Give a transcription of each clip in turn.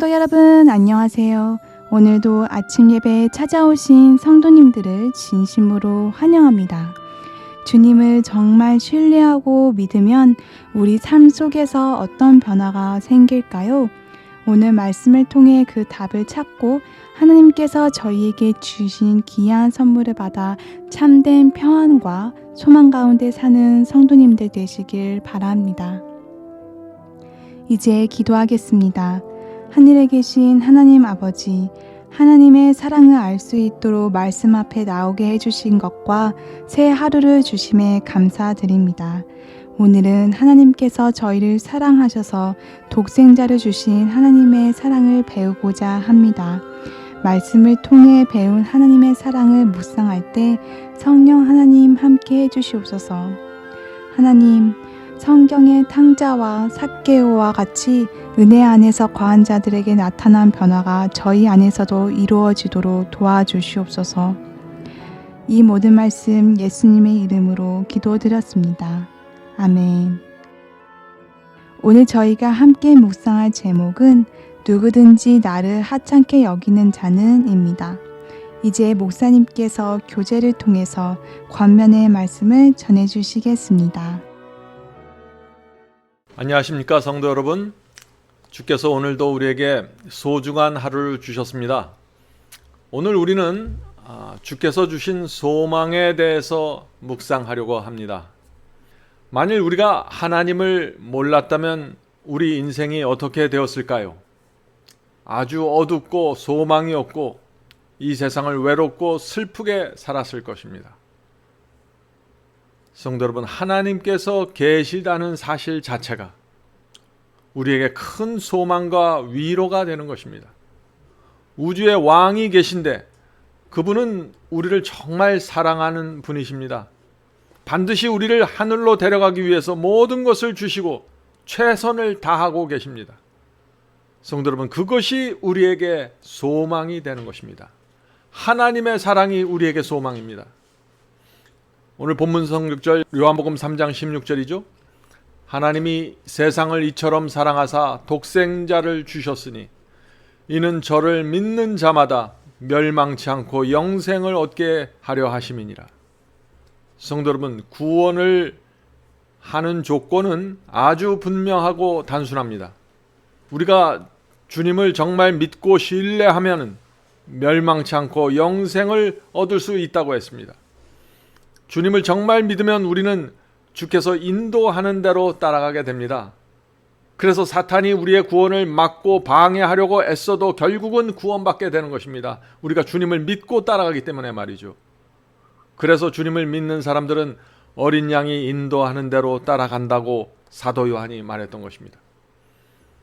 성도 여러분, 안녕하세요. 오늘도 아침 예배에 찾아오신 성도님들을 진심으로 환영합니다. 주님을 정말 신뢰하고 믿으면 우리 삶 속에서 어떤 변화가 생길까요? 오늘 말씀을 통해 그 답을 찾고 하나님께서 저희에게 주신 귀한 선물을 받아 참된 평안과 소망 가운데 사는 성도님들 되시길 바랍니다. 이제 기도하겠습니다. 하늘에 계신 하나님 아버지, 하나님의 사랑을 알 수 있도록 말씀 앞에 나오게 해주신 것과 새 하루를 주심에 감사드립니다. 오늘은 하나님께서 저희를 사랑하셔서 독생자를 주신 하나님의 사랑을 배우고자 합니다. 말씀을 통해 배운 하나님의 사랑을 묵상할 때 성령 하나님 함께 해주시옵소서. 하나님, 성경의 탕자와 삭개오와 같이 은혜 안에서 거한 자들에게 나타난 변화가 저희 안에서도 이루어지도록 도와주시옵소서. 이 모든 말씀 예수님의 이름으로 기도드렸습니다. 아멘. 오늘 저희가 함께 묵상할 제목은 누구든지 나를 하찮게 여기는 자는 입니다. 이제 목사님께서 교제를 통해서 권면의 말씀을 전해주시겠습니다. 안녕하십니까 성도 여러분. 주께서 오늘도 우리에게 소중한 하루를 주셨습니다. 오늘 우리는 주께서 주신 소망에 대해서 묵상하려고 합니다. 만일 우리가 하나님을 몰랐다면 우리 인생이 어떻게 되었을까요? 아주 어둡고 소망이 없고 이 세상을 외롭고 슬프게 살았을 것입니다. 성도 여러분, 하나님께서 계시다는 사실 자체가 우리에게 큰 소망과 위로가 되는 것입니다. 우주의 왕이 계신데 그분은 우리를 정말 사랑하는 분이십니다. 반드시 우리를 하늘로 데려가기 위해서 모든 것을 주시고 최선을 다하고 계십니다. 성도 여러분, 그것이 우리에게 소망이 되는 것입니다. 하나님의 사랑이 우리에게 소망입니다. 오늘 본문 성격절 요한복음 3장 16절이죠. 하나님이 세상을 이처럼 사랑하사 독생자를 주셨으니 이는 저를 믿는 자마다 멸망치 않고 영생을 얻게 하려 하심이니라. 성도 여러분, 구원을 하는 조건은 아주 분명하고 단순합니다. 우리가 주님을 정말 믿고 신뢰하면 멸망치 않고 영생을 얻을 수 있다고 했습니다. 주님을 정말 믿으면 우리는 주께서 인도하는 대로 따라가게 됩니다. 그래서 사탄이 우리의 구원을 막고 방해하려고 애써도 결국은 구원받게 되는 것입니다. 우리가 주님을 믿고 따라가기 때문에 말이죠. 그래서 주님을 믿는 사람들은 어린 양이 인도하는 대로 따라간다고 사도 요한이 말했던 것입니다.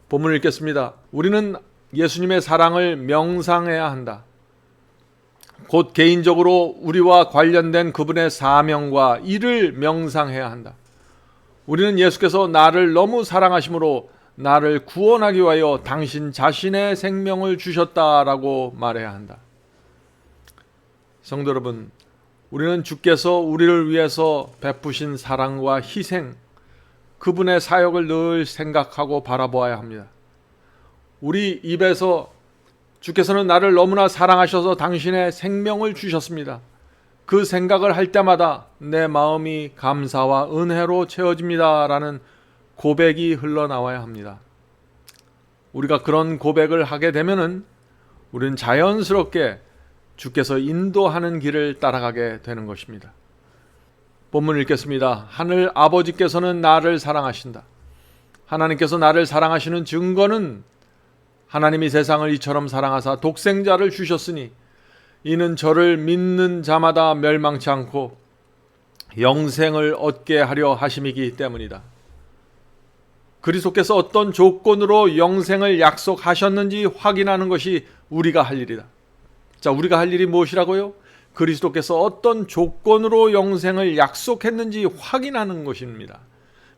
본문을 읽겠습니다. 우리는 예수님의 사랑을 명상해야 한다. 곧 개인적으로 우리와 관련된 그분의 사명과 일을 명상해야 한다. 우리는 예수께서 나를 너무 사랑하심으로 나를 구원하기 위하여 당신 자신의 생명을 주셨다라고 말해야 한다. 성도 여러분, 우리는 주께서 우리를 위해서 베푸신 사랑과 희생, 그분의 사역을 늘 생각하고 바라보아야 합니다. 우리 입에서 주께서는 나를 너무나 사랑하셔서 당신의 생명을 주셨습니다. 그 생각을 할 때마다 내 마음이 감사와 은혜로 채워집니다. 라는 고백이 흘러나와야 합니다. 우리가 그런 고백을 하게 되면은 우리는 자연스럽게 주께서 인도하는 길을 따라가게 되는 것입니다. 본문을 읽겠습니다. 하늘 아버지께서는 나를 사랑하신다. 하나님께서 나를 사랑하시는 증거는 하나님이 세상을 이처럼 사랑하사 독생자를 주셨으니 이는 저를 믿는 자마다 멸망치 않고 영생을 얻게 하려 하심이기 때문이다. 그리스도께서 어떤 조건으로 영생을 약속하셨는지 확인하는 것이 우리가 할 일이다. 자, 우리가 할 일이 무엇이라고요? 그리스도께서 어떤 조건으로 영생을 약속했는지 확인하는 것입니다.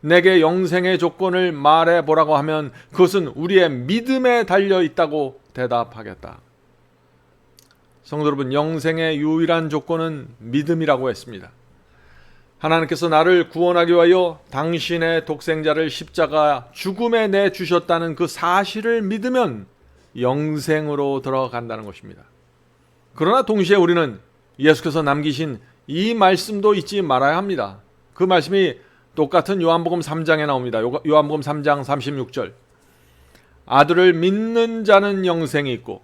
내게 영생의 조건을 말해보라고 하면 그것은 우리의 믿음에 달려 있다고 대답하겠다. 성도 여러분, 영생의 유일한 조건은 믿음이라고 했습니다. 하나님께서 나를 구원하기 위하여 당신의 독생자를 십자가 죽음에 내주셨다는 그 사실을 믿으면 영생으로 들어간다는 것입니다. 그러나 동시에 우리는 예수께서 남기신 이 말씀도 잊지 말아야 합니다. 그 말씀이 똑같은 요한복음 3장에 나옵니다. 요한복음 3장 36절. 아들을 믿는 자는 영생이 있고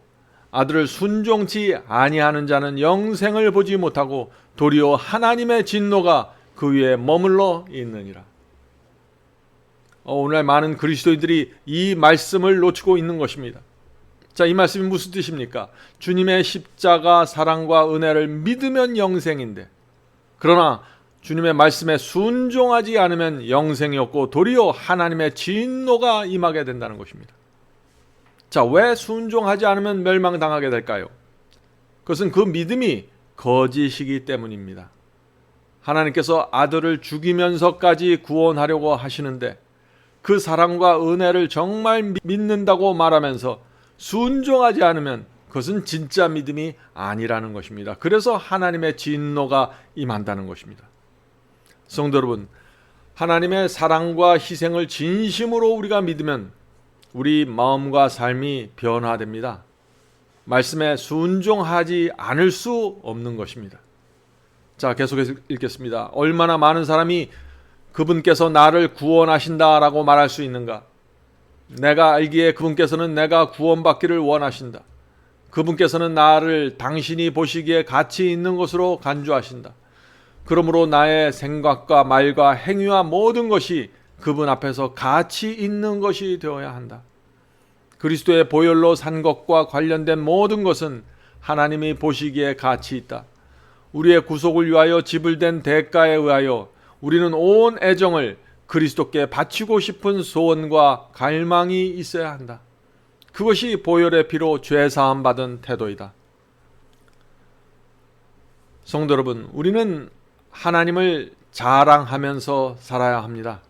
아들을 순종치 아니하는 자는 영생을 보지 못하고 도리어 하나님의 진노가 그 위에 머물러 있느니라. 오늘날 많은 그리스도인들이 이 말씀을 놓치고 있는 것입니다. 자, 이 말씀이 무슨 뜻입니까? 주님의 십자가 사랑과 은혜를 믿으면 영생인데, 그러나 주님의 말씀에 순종하지 않으면 영생이 없고 도리어 하나님의 진노가 임하게 된다는 것입니다. 자, 왜 순종하지 않으면 멸망당하게 될까요? 그것은 그 믿음이 거짓이기 때문입니다. 하나님께서 아들을 죽이면서까지 구원하려고 하시는데 그 사랑과 은혜를 정말 믿는다고 말하면서 순종하지 않으면 그것은 진짜 믿음이 아니라는 것입니다. 그래서 하나님의 진노가 임한다는 것입니다. 성도 여러분, 하나님의 사랑과 희생을 진심으로 우리가 믿으면 우리 마음과 삶이 변화됩니다. 말씀에 순종하지 않을 수 없는 것입니다. 자, 계속해서 읽겠습니다. 얼마나 많은 사람이 그분께서 나를 구원하신다라고 말할 수 있는가? 내가 알기에 그분께서는 내가 구원받기를 원하신다. 그분께서는 나를 당신이 보시기에 가치 있는 것으로 간주하신다. 그러므로 나의 생각과 말과 행위와 모든 것이 그분 앞에서 가치 있는 것이 되어야 한다. 그리스도의 보혈로 산 것과 관련된 모든 것은 하나님이 보시기에 가치 있다. 우리의 구속을 위하여 지불된 대가에 의하여 우리는 온 애정을 그리스도께 바치고 싶은 소원과 갈망이 있어야 한다. 그것이 보혈의 피로 죄사함 받은 태도이다. 성도 여러분, 우리는 하나님을 자랑하면서 살아야 합니다.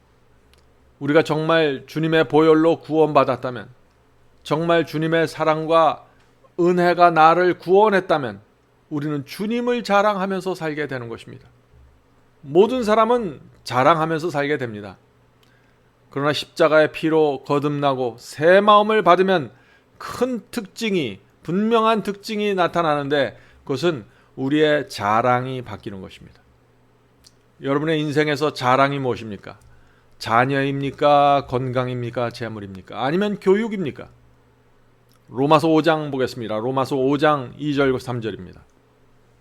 우리가 정말 주님의 보혈로 구원받았다면, 정말 주님의 사랑과 은혜가 나를 구원했다면 우리는 주님을 자랑하면서 살게 되는 것입니다. 모든 사람은 자랑하면서 살게 됩니다. 그러나 십자가의 피로 거듭나고 새 마음을 받으면 큰 특징이, 분명한 특징이 나타나는데 그것은 우리의 자랑이 바뀌는 것입니다. 여러분의 인생에서 자랑이 무엇입니까? 자녀입니까? 건강입니까? 재물입니까? 아니면 교육입니까? 로마서 5장 보겠습니다. 로마서 5장 2절 3절입니다.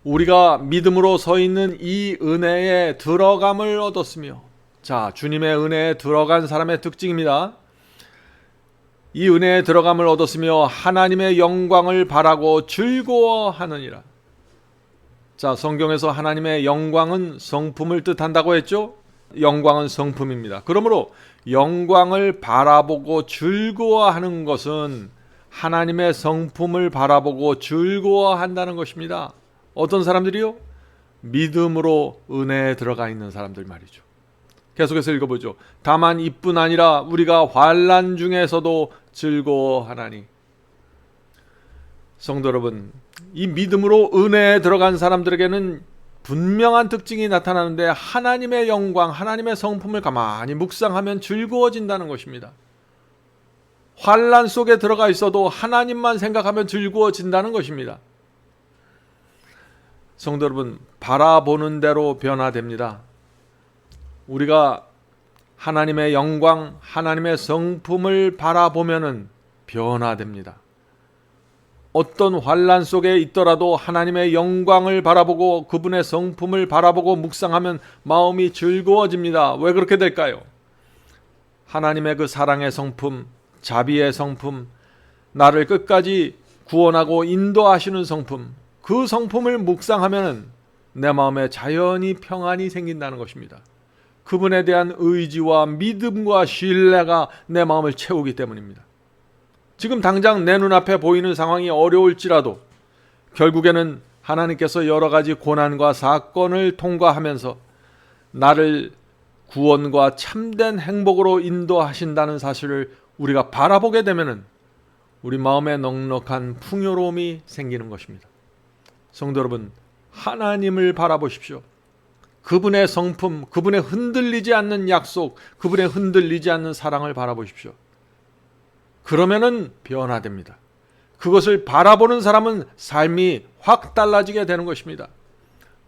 우리가 믿음으로 서 있는 이 은혜에 들어감을 얻었으며, 자, 주님의 은혜에 들어간 사람의 특징입니다. 이 은혜에 들어감을 얻었으며 하나님의 영광을 바라고 즐거워하느니라. 자, 성경에서 하나님의 영광은 성품을 뜻한다고 했죠? 영광은 성품입니다. 그러므로 영광을 바라보고 즐거워하는 것은 하나님의 성품을 바라보고 즐거워한다는 것입니다. 어떤 사람들이요? 믿음으로 은혜에 들어가 있는 사람들 말이죠. 계속해서 읽어보죠. 다만 이뿐 아니라 우리가 환난 중에서도 즐거워하나니. 성도 여러분, 이 믿음으로 은혜에 들어간 사람들에게는 분명한 특징이 나타나는데 하나님의 영광, 하나님의 성품을 가만히 묵상하면 즐거워진다는 것입니다. 환난 속에 들어가 있어도 하나님만 생각하면 즐거워진다는 것입니다. 성도 여러분, 바라보는 대로 변화됩니다. 우리가 하나님의 영광, 하나님의 성품을 바라보면은 변화됩니다. 어떤 환난 속에 있더라도 하나님의 영광을 바라보고 그분의 성품을 바라보고 묵상하면 마음이 즐거워집니다. 왜 그렇게 될까요? 하나님의 그 사랑의 성품, 자비의 성품, 나를 끝까지 구원하고 인도하시는 성품, 그 성품을 묵상하면 내 마음에 자연히 평안이 생긴다는 것입니다. 그분에 대한 의지와 믿음과 신뢰가 내 마음을 채우기 때문입니다. 지금 당장 내 눈앞에 보이는 상황이 어려울지라도 결국에는 하나님께서 여러 가지 고난과 사건을 통과하면서 나를 구원과 참된 행복으로 인도하신다는 사실을 우리가 바라보게 되면 우리 마음에 넉넉한 풍요로움이 생기는 것입니다. 성도 여러분, 하나님을 바라보십시오. 그분의 성품, 그분의 흔들리지 않는 약속, 그분의 흔들리지 않는 사랑을 바라보십시오. 그러면은 변화됩니다. 그것을 바라보는 사람은 삶이 확 달라지게 되는 것입니다.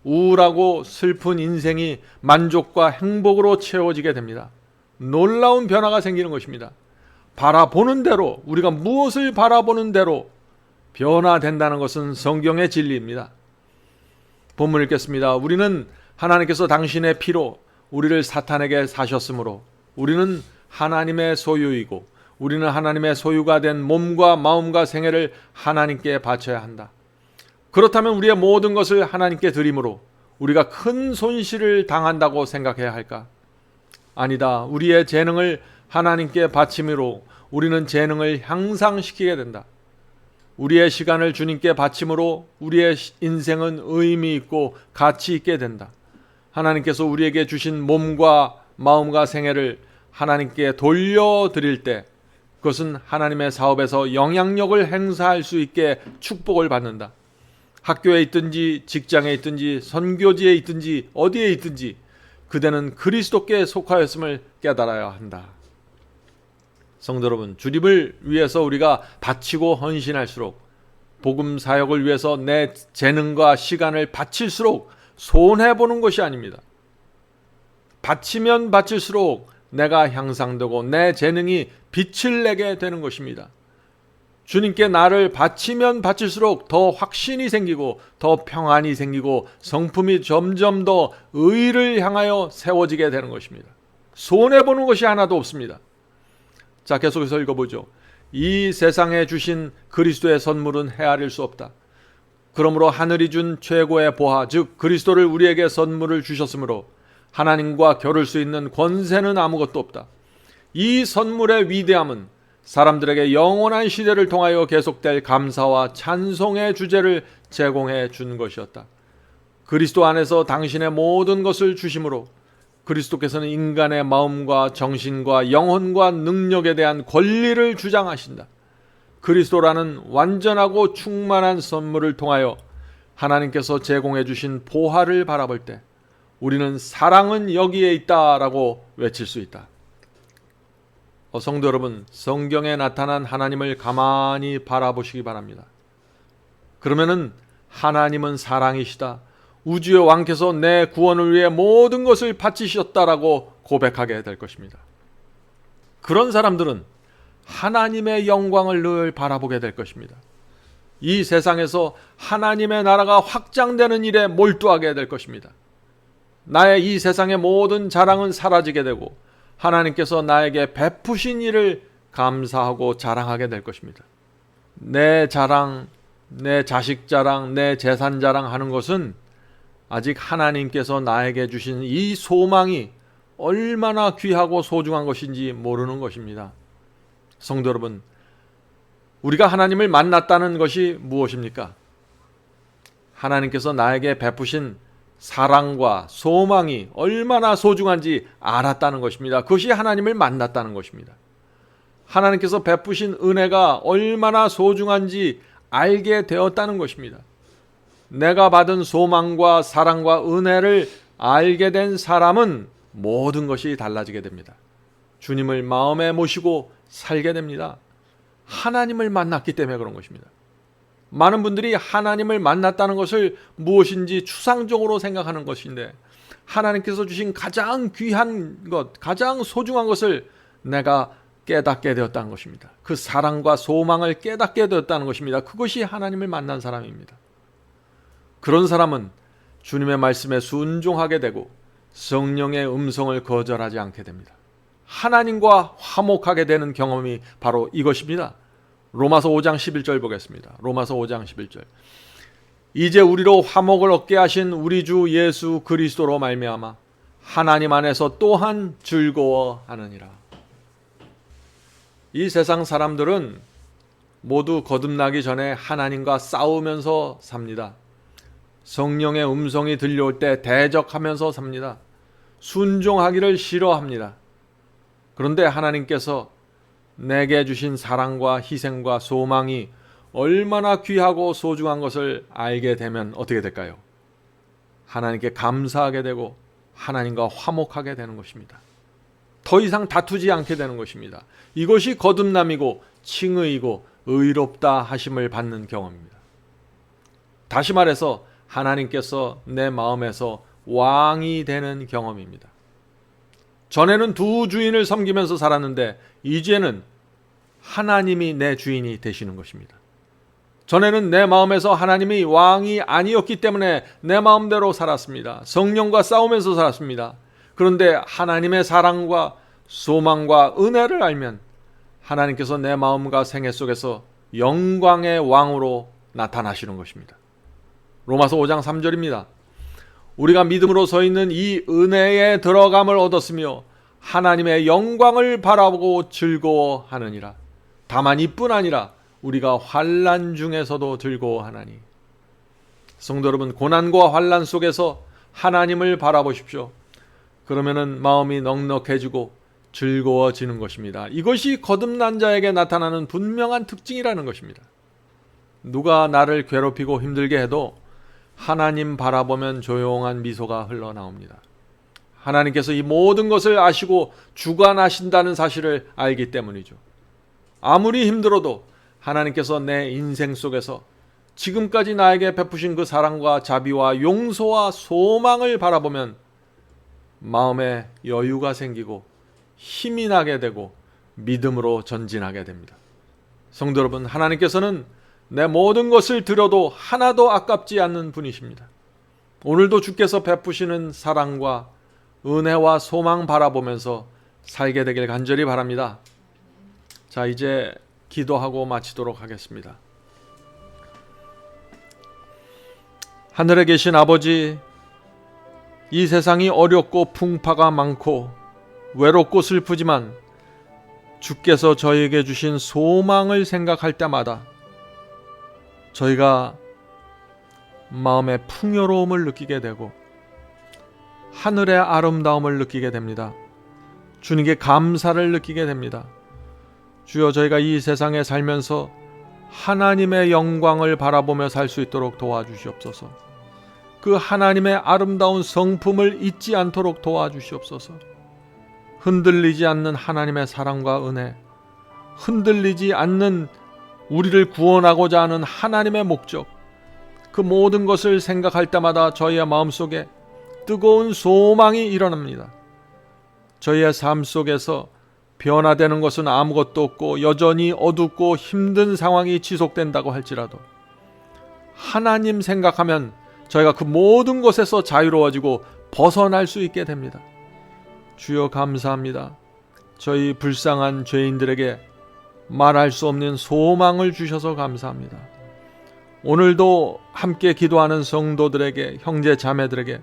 우울하고 슬픈 인생이 만족과 행복으로 채워지게 됩니다. 놀라운 변화가 생기는 것입니다. 바라보는 대로, 우리가 무엇을 바라보는 대로 변화된다는 것은 성경의 진리입니다. 본문 읽겠습니다. 우리는 하나님께서 당신의 피로 우리를 사탄에게 사셨으므로 우리는 하나님의 소유이고 우리는 하나님의 소유가 된 몸과 마음과 생애를 하나님께 바쳐야 한다. 그렇다면 우리의 모든 것을 하나님께 드림으로 우리가 큰 손실을 당한다고 생각해야 할까? 아니다. 우리의 재능을 하나님께 바침으로 우리는 재능을 향상시키게 된다. 우리의 시간을 주님께 바침으로 우리의 인생은 의미 있고 가치 있게 된다. 하나님께서 우리에게 주신 몸과 마음과 생애를 하나님께 돌려드릴 때 그것은 하나님의 사업에서 영향력을 행사할 수 있게 축복을 받는다. 학교에 있든지 직장에 있든지 선교지에 있든지 어디에 있든지 그대는 그리스도께 속하였음을 깨달아야 한다. 성도 여러분, 주님을 위해서 우리가 바치고 헌신할수록, 복음 사역을 위해서 내 재능과 시간을 바칠수록 손해보는 것이 아닙니다. 바치면 바칠수록 내가 향상되고 내 재능이 빛을 내게 되는 것입니다. 주님께 나를 바치면 바칠수록 더 확신이 생기고 더 평안이 생기고 성품이 점점 더 의를 향하여 세워지게 되는 것입니다. 손해보는 것이 하나도 없습니다. 자, 계속해서 읽어보죠. 이 세상에 주신 그리스도의 선물은 헤아릴 수 없다. 그러므로 하늘이 준 최고의 보화, 즉 그리스도를 우리에게 선물을 주셨으므로 하나님과 겨룰 수 있는 권세는 아무것도 없다. 이 선물의 위대함은 사람들에게 영원한 시대를 통하여 계속될 감사와 찬송의 주제를 제공해 준 것이었다. 그리스도 안에서 당신의 모든 것을 주심으로 그리스도께서는 인간의 마음과 정신과 영혼과 능력에 대한 권리를 주장하신다. 그리스도라는 완전하고 충만한 선물을 통하여 하나님께서 제공해 주신 보화를 바라볼 때 우리는 사랑은 여기에 있다라고 외칠 수 있다. 성도 여러분, 성경에 나타난 하나님을 가만히 바라보시기 바랍니다. 그러면은 하나님은 사랑이시다. 우주의 왕께서 내 구원을 위해 모든 것을 바치셨다라고 고백하게 될 것입니다. 그런 사람들은 하나님의 영광을 늘 바라보게 될 것입니다. 이 세상에서 하나님의 나라가 확장되는 일에 몰두하게 될 것입니다. 나의 이 세상의 모든 자랑은 사라지게 되고 하나님께서 나에게 베푸신 일을 감사하고 자랑하게 될 것입니다. 내 자랑, 내 자식 자랑, 내 재산 자랑하는 것은 아직 하나님께서 나에게 주신 이 소망이 얼마나 귀하고 소중한 것인지 모르는 것입니다. 성도 여러분, 우리가 하나님을 만났다는 것이 무엇입니까? 하나님께서 나에게 베푸신 사랑과 소망이 얼마나 소중한지 알았다는 것입니다. 그것이 하나님을 만났다는 것입니다. 하나님께서 베푸신 은혜가 얼마나 소중한지 알게 되었다는 것입니다. 내가 받은 소망과 사랑과 은혜를 알게 된 사람은 모든 것이 달라지게 됩니다. 주님을 마음에 모시고 살게 됩니다. 하나님을 만났기 때문에 그런 것입니다. 많은 분들이 하나님을 만났다는 것을 무엇인지 추상적으로 생각하는 것인데 하나님께서 주신 가장 귀한 것, 가장 소중한 것을 내가 깨닫게 되었다는 것입니다. 그 사랑과 소망을 깨닫게 되었다는 것입니다. 그것이 하나님을 만난 사람입니다. 그런 사람은 주님의 말씀에 순종하게 되고 성령의 음성을 거절하지 않게 됩니다. 하나님과 화목하게 되는 경험이 바로 이것입니다. 로마서 5장 11절 보겠습니다. 로마서 5장 11절. 이제 우리로 화목을 얻게 하신 우리 주 예수 그리스도로 말미암아 하나님 안에서 또한 즐거워하느니라. 이 세상 사람들은 모두 거듭나기 전에 하나님과 싸우면서 삽니다. 성령의 음성이 들려올 때 대적하면서 삽니다. 순종하기를 싫어합니다. 그런데 하나님께서 내게 주신 사랑과 희생과 소망이 얼마나 귀하고 소중한 것을 알게 되면 어떻게 될까요? 하나님께 감사하게 되고 하나님과 화목하게 되는 것입니다. 더 이상 다투지 않게 되는 것입니다. 이것이 거듭남이고 칭의이고 의롭다 하심을 받는 경험입니다. 다시 말해서 하나님께서 내 마음에서 왕이 되는 경험입니다. 전에는 두 주인을 섬기면서 살았는데 이제는 하나님이 내 주인이 되시는 것입니다. 전에는 내 마음에서 하나님이 왕이 아니었기 때문에 내 마음대로 살았습니다. 성령과 싸우면서 살았습니다. 그런데 하나님의 사랑과 소망과 은혜를 알면 하나님께서 내 마음과 생애 속에서 영광의 왕으로 나타나시는 것입니다. 로마서 5장 3절입니다. 우리가 믿음으로 서 있는 이 은혜에 들어감을 얻었으며 하나님의 영광을 바라보고 즐거워하느니라. 다만 이뿐 아니라 우리가 환난 중에서도 즐거워하나니. 성도 여러분, 고난과 환난 속에서 하나님을 바라보십시오. 그러면은 마음이 넉넉해지고 즐거워지는 것입니다. 이것이 거듭난 자에게 나타나는 분명한 특징이라는 것입니다. 누가 나를 괴롭히고 힘들게 해도 하나님 바라보면 조용한 미소가 흘러나옵니다. 하나님께서 이 모든 것을 아시고 주관하신다는 사실을 알기 때문이죠. 아무리 힘들어도 하나님께서 내 인생 속에서 지금까지 나에게 베푸신 그 사랑과 자비와 용서와 소망을 바라보면 마음에 여유가 생기고 힘이 나게 되고 믿음으로 전진하게 됩니다. 성도 여러분, 하나님께서는 내 모든 것을 드려도 하나도 아깝지 않는 분이십니다. 오늘도 주께서 베푸시는 사랑과 은혜와 소망 바라보면서 살게 되길 간절히 바랍니다. 자, 이제 기도하고 마치도록 하겠습니다. 하늘에 계신 아버지, 이 세상이 어렵고 풍파가 많고 외롭고 슬프지만 주께서 저희에게 주신 소망을 생각할 때마다 저희가 마음의 풍요로움을 느끼게 되고 하늘의 아름다움을 느끼게 됩니다. 주님께 감사를 느끼게 됩니다. 주여, 저희가 이 세상에 살면서 하나님의 영광을 바라보며 살 수 있도록 도와주시옵소서. 그 하나님의 아름다운 성품을 잊지 않도록 도와주시옵소서. 흔들리지 않는 하나님의 사랑과 은혜, 흔들리지 않는 우리를 구원하고자 하는 하나님의 목적, 그 모든 것을 생각할 때마다 저희의 마음속에 뜨거운 소망이 일어납니다. 저희의 삶 속에서 변화되는 것은 아무것도 없고 여전히 어둡고 힘든 상황이 지속된다고 할지라도 하나님 생각하면 저희가 그 모든 것에서 자유로워지고 벗어날 수 있게 됩니다. 주여, 감사합니다. 저희 불쌍한 죄인들에게 말할 수 없는 소망을 주셔서 감사합니다. 오늘도 함께 기도하는 성도들에게, 형제 자매들에게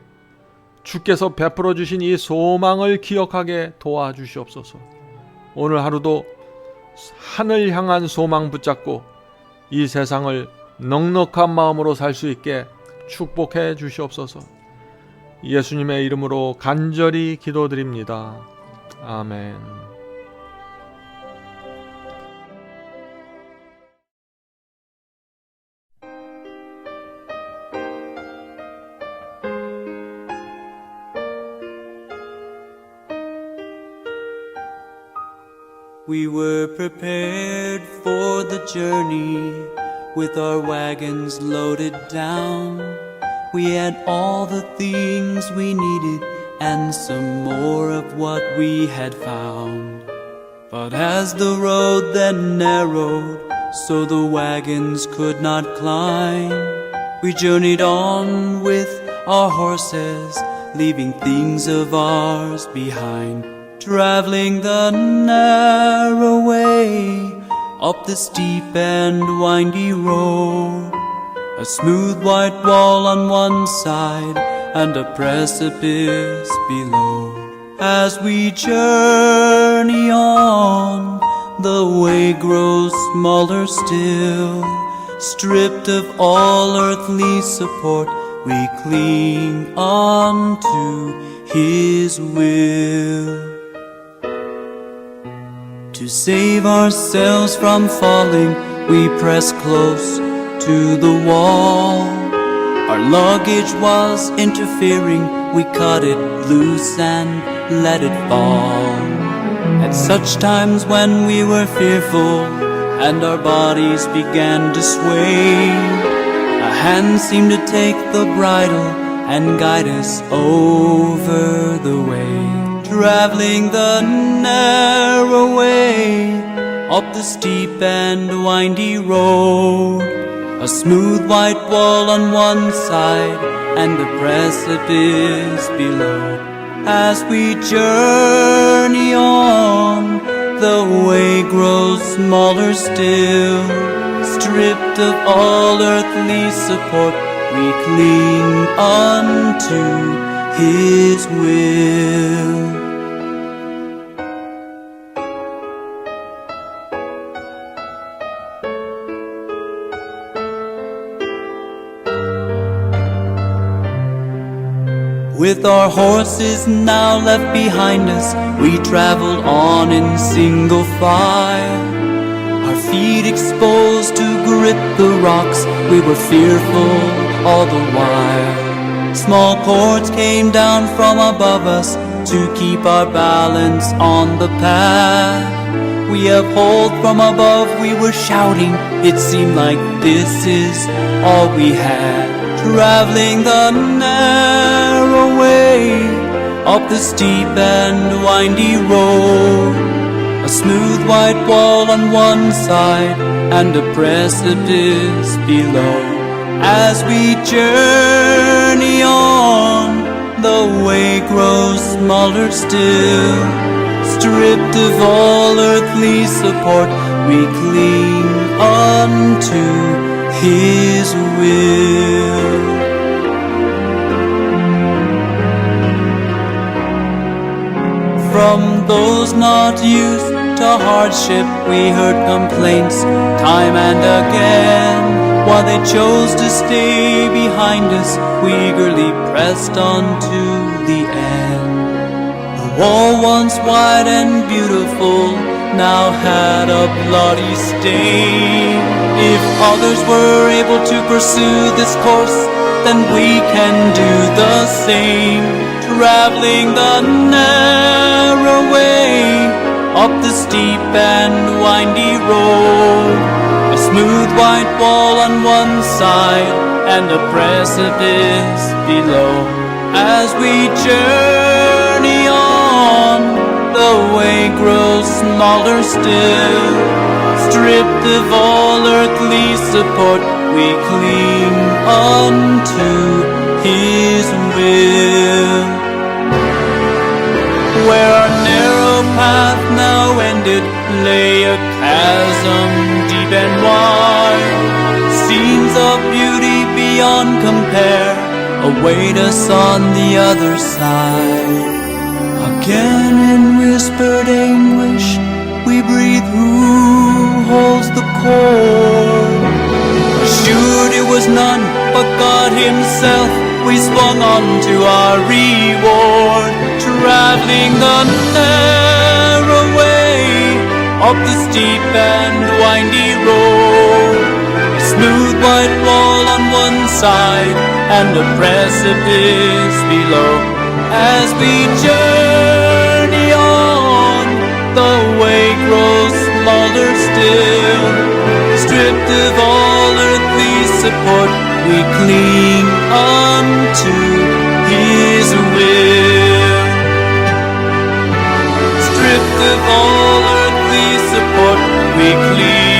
주께서 베풀어 주신 이 소망을 기억하게 도와주시옵소서. 오늘 하루도 하늘 향한 소망 붙잡고 이 세상을 넉넉한 마음으로 살 수 있게 축복해 주시옵소서. 예수님의 이름으로 간절히 기도드립니다. 아멘. We were prepared for the journey with our wagons loaded down. We had all the things we needed and some more of what we had found. But as the road then narrowed so the wagons could not climb, we journeyed on with our horses, leaving things of ours behind. Traveling the narrow way up the steep and windy road, a smooth white wall on one side and a precipice below. As we journey on, the way grows smaller still. Stripped of all earthly support, we cling on to His will. To save ourselves from falling, we press close to the wall. Our luggage was interfering, we cut it loose and let it fall. At such times when we were fearful, and our bodies began to sway. A hand seemed to take the bridle and guide us over the way, traveling the narrow way up the steep and windy road. A smooth white wall on one side and a precipice below. As we journey on, the way grows smaller still. Stripped of all earthly support, we cling unto His will. With our horses now left behind us, we traveled on in single file. Our feet exposed to grip the rocks, we were fearful all the while. Small cords came down from above us to keep our balance on the path. We upheld from above, we were shouting, it seemed like this is all we had. Traveling the narrow way up the steep and windy road. A smooth white wall on one side and a precipice below. As we journey on, the way grows smaller still. Stripped of all earthly support, we cling unto His will. From those not used to hardship, we heard complaints time and again. While they chose to stay behind us, we eagerly pressed on to the end. The wall, once wide and beautiful, now had a bloody stain. If others were able to pursue this course, then we can do the same. Traveling the narrow way up the steep and windy road. A smooth white wall on one side and a precipice below. As we journey on, the way grows smaller still. Stripped of all earthly support, we cling unto His will. Where our narrow path now ended lay a chasm deep and wide. Scenes of beauty beyond compare await us on the other side. Again in whispered anguish we breathe, who holds the cord? Assured it was none but God Himself, we swung on to our reward. Traveling the narrow way up the steep and windy road. A smooth white wall on one side and a precipice below. As we journey on, the way grows smaller still. Stripped of all earthly support, we cling unto His will. Stripped of all earthly support, we cling